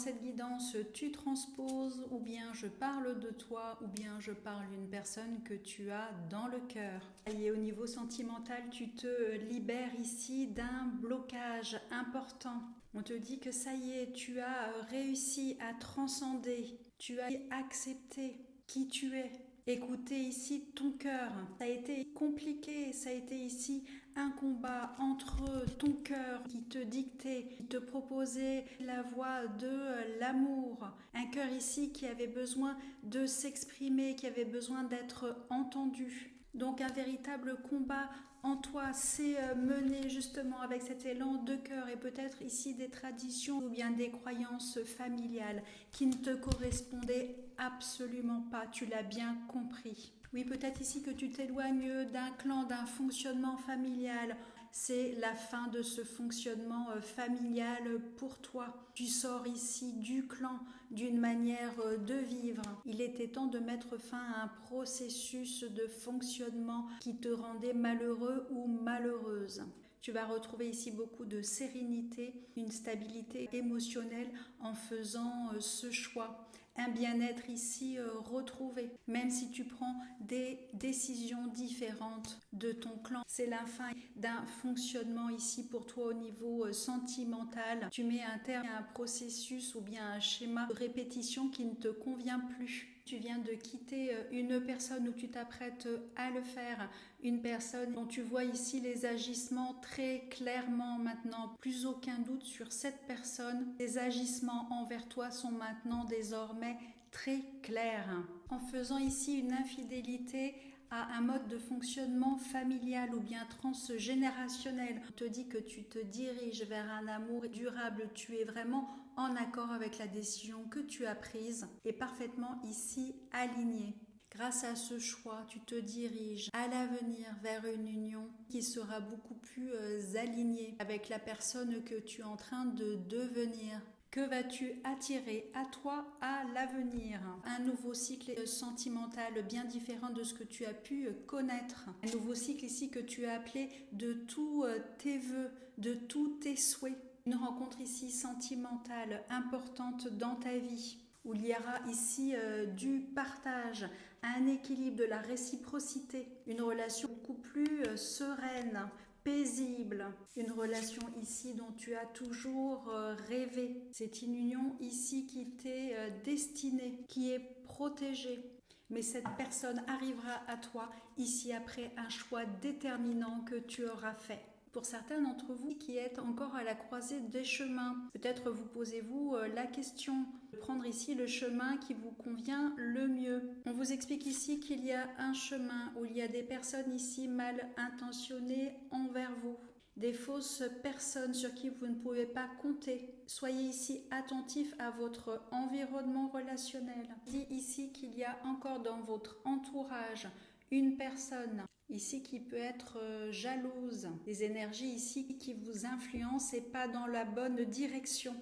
cette guidance, tu transposes, ou bien je parle de toi, ou bien je parle d'une personne que tu as dans le cœur. Et au niveau sentimental, tu te libères ici d'un blocage important. On te dit que ça y est, tu as réussi à transcender, tu as accepté qui tu es. Écoutez ici ton cœur. Ça a été compliqué, ça a été ici un combat entre ton cœur qui te dictait, qui te proposait la voie de l'amour. Un cœur ici qui avait besoin de s'exprimer, qui avait besoin d'être entendu. Donc un véritable combat en toi s'est mené justement avec cet élan de cœur et peut-être ici des traditions ou bien des croyances familiales qui ne te correspondaient absolument pas. Tu l'as bien compris. Oui, peut-être ici que tu t'éloignes d'un clan, d'un fonctionnement familial. C'est la fin de ce fonctionnement familial pour toi. Tu sors ici du clan, d'une manière de vivre. Il était temps de mettre fin à un processus de fonctionnement qui te rendait malheureux ou malheureuse. Tu vas retrouver ici beaucoup de sérénité, une stabilité émotionnelle en faisant ce choix. Un bien-être ici retrouvé, même si tu prends des décisions différentes de ton clan. C'est la fin d'un fonctionnement ici pour toi au niveau sentimental. Tu mets un terme à un processus ou bien un schéma de répétition qui ne te convient plus. Tu viens de quitter une personne où tu t'apprêtes à le faire, une personne dont tu vois ici les agissements très clairement maintenant, plus aucun doute sur cette personne. Les agissements envers toi sont maintenant désormais très clairs. En faisant ici une infidélité à un mode de fonctionnement familial ou bien transgénérationnel, on te dit que tu te diriges vers un amour durable, tu es vraiment en accord avec la décision que tu as prise et parfaitement ici alignée. Grâce à ce choix, tu te diriges à l'avenir vers une union qui sera beaucoup plus alignée avec la personne que tu es en train de devenir. Que vas-tu attirer à toi à l'avenir? Un nouveau cycle sentimental bien différent de ce que tu as pu connaître. Un nouveau cycle ici que tu as appelé de tous tes vœux, de tous tes souhaits. Une rencontre ici sentimentale importante dans ta vie où il y aura ici du partage, un équilibre, de la réciprocité, une relation beaucoup plus sereine, paisible, une relation ici dont tu as toujours rêvé. C'est une union ici qui t'est destinée, qui est protégée. Mais cette personne arrivera à toi ici après un choix déterminant que tu auras fait. Pour certains d'entre vous qui êtes encore à la croisée des chemins, peut-être vous posez-vous la question de prendre ici le chemin qui vous convient le mieux. On vous explique ici qu'il y a un chemin où il y a des personnes ici mal intentionnées envers vous. Des fausses personnes sur qui vous ne pouvez pas compter. Soyez ici attentifs à votre environnement relationnel. Dit ici qu'il y a encore dans votre entourage une personne ici qui peut être jalouse, des énergies ici qui vous influencent et pas dans la bonne direction.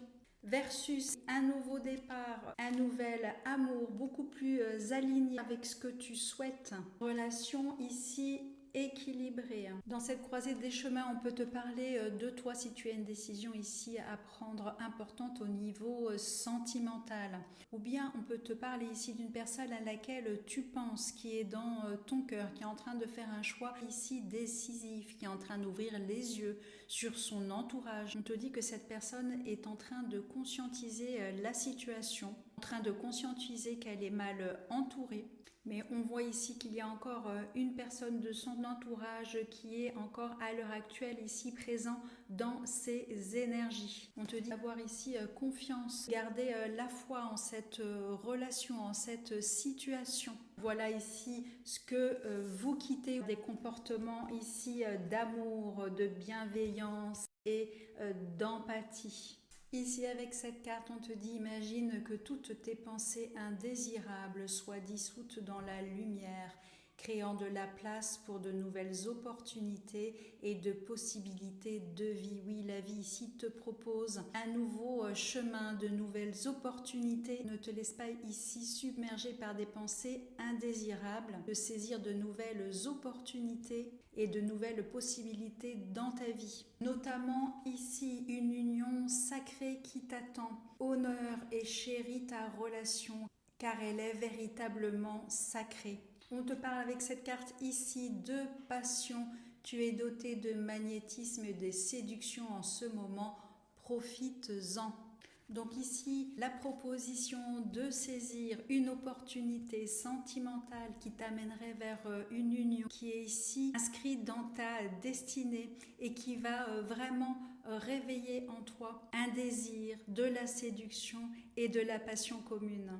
Versus un nouveau départ, un nouvel amour beaucoup plus aligné avec ce que tu souhaites. Relation ici équilibrée. Dans cette croisée des chemins, on peut te parler de toi si tu as une décision ici à prendre importante au niveau sentimental. Ou bien on peut te parler ici d'une personne à laquelle tu penses, qui est dans ton cœur, qui est en train de faire un choix ici décisif, qui est en train d'ouvrir les yeux sur son entourage. On te dit que cette personne est en train de conscientiser la situation, en train de conscientiser qu'elle est mal entourée. Mais on voit ici qu'il y a encore une personne de son entourage qui est encore à l'heure actuelle ici présent dans ses énergies. On te dit d'avoir ici confiance, garder la foi en cette relation, en cette situation. Voilà ici ce que vous quittez, des comportements ici d'amour, de bienveillance et d'empathie. Ici, avec cette carte, on te dit, imagine que toutes tes pensées indésirables soient dissoutes dans la lumière, créant de la place pour de nouvelles opportunités et de possibilités de vie. Oui, la vie ici te propose un nouveau chemin, de nouvelles opportunités. Ne te laisse pas ici submerger par des pensées indésirables, de saisir de nouvelles opportunités et de nouvelles possibilités dans ta vie. Notamment ici, une union sacrée qui t'attend. Honore et chéris ta relation, car elle est véritablement sacrée. On te parle avec cette carte ici de passion. Tu es doté de magnétisme et de séduction en ce moment. Profites-en. Donc ici, la proposition de saisir une opportunité sentimentale qui t'amènerait vers une union qui est ici inscrite dans ta destinée et qui va vraiment réveiller en toi un désir, de la séduction et de la passion commune.